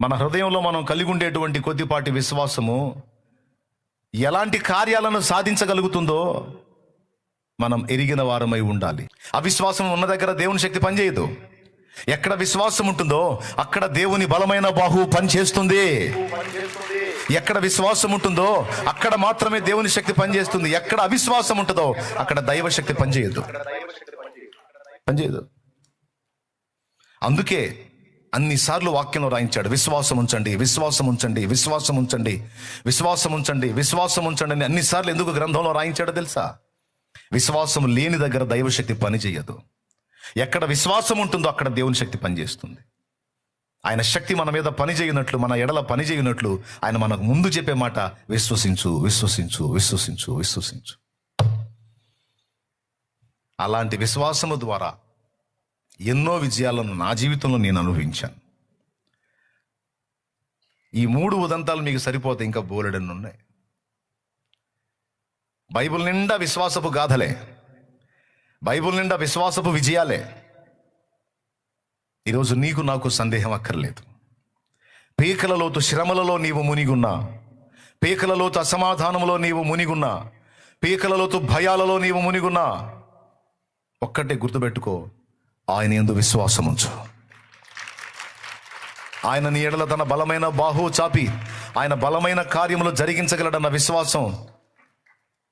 మన హృదయంలో మనం కలిగి ఉండేటువంటి కొద్దిపాటి విశ్వాసము ఎలాంటి కార్యాలను సాధించగలుగుతుందో మనం ఎరిగిన వారమై ఉండాలి. అవిశ్వాసం ఉన్న దగ్గర దేవుని శక్తి పనిచేయదు. ఎక్కడ విశ్వాసం ఉంటుందో అక్కడ దేవుని బలమైన బాహువు పనిచేస్తుంది. ఎక్కడ విశ్వాసం ఉంటుందో అక్కడ మాత్రమే దేవుని శక్తి పనిచేస్తుంది. ఎక్కడ అవిశ్వాసం ఉంటుందో అక్కడ దైవ శక్తి పనిచేయదు. అందుకే అన్నిసార్లు వాక్యంలో రాయించాడు, విశ్వాసం ఉంచండి, విశ్వాసం ఉంచండి, విశ్వాసం ఉంచండి, విశ్వాసం ఉంచండి, విశ్వాసం ఉంచండి అని అన్నిసార్లు ఎందుకు గ్రంథంలో రాయించాడో తెలుసా? విశ్వాసం లేని దగ్గర దైవశక్తి పనిచేయదు. ఎక్కడ విశ్వాసం ఉంటుందో అక్కడ దేవుని శక్తి పనిచేస్తుంది. ఆయన శక్తి మన మీద పనిచేయనట్లు, మన ఎడల పనిచేయనట్లు ఆయన మనకు ముందు చెప్పే మాట విశ్వసించు, విశ్వసించు, విశ్వసించు, విశ్వసించు. అలాంటి విశ్వాసము ద్వారా ఎన్నో విజయాలను నా జీవితంలో నేను అనుభవించాను. ఈ 3 ఉదంతాలు మీకు సరిపోతే ఇంకా బోలెడన్ని ఉన్నాయి. బైబిల్ నిండా విశ్వాసపు గాథలే, బైబిల్ నిండా విశ్వాసపు విజయాలే. ఈరోజు నీకు నాకు సందేహం అక్కర్లేదు. పీకలలోతు శ్రమలలో నీవు మునిగున్నా, పీకలలోతు అసమాధానంలో నీవు మునిగున్నా, పీకలలోతు భయాలలో నీవు మునిగున్నా, ఒక్కటే గుర్తుపెట్టుకో, ఆయన యందు విశ్వాసం ఉంచు. ఆయన నీ ఎడల తన బలమైన బాహువు చాపి ఆయన బలమైన కార్యములు జరిగించగలడన్న విశ్వాసం,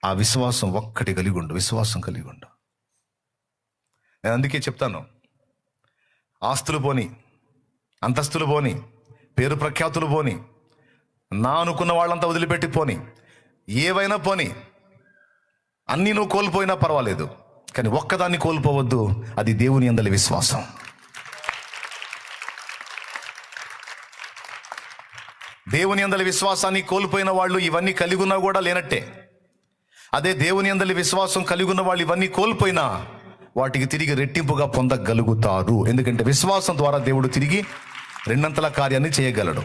ఆ విశ్వాసం ఒక్కటి కలిగి ఉండు, విశ్వాసం కలిగి ఉండు. నేను అందుకే చెప్తాను, ఆస్తులు పోని, అంతస్తులు పోని, పేరు ప్రఖ్యాతులు పోని, నా అనుకున్న వాళ్ళంతా వదిలిపెట్టి పోని, ఏవైనా పోని, అన్నీ నువ్వు కోల్పోయినా పర్వాలేదు, కానీ ఒక్కదాన్ని కోల్పోవద్దు, అది దేవుని యందలి విశ్వాసం. దేవుని యందలి విశ్వాసాన్ని కోల్పోయిన వాళ్ళు ఇవన్నీ కలిగి ఉన్నా కూడా లేనట్టే. అదే దేవుని యందలి విశ్వాసం కలిగి ఉన్న వాళ్ళు ఇవన్నీ కోల్పోయినా వాటికి తిరిగి రెట్టింపుగా పొందగలుగుతారు. ఎందుకంటే విశ్వాసం ద్వారా దేవుడు తిరిగి రెండంతల కార్యాన్ని చేయగలడు.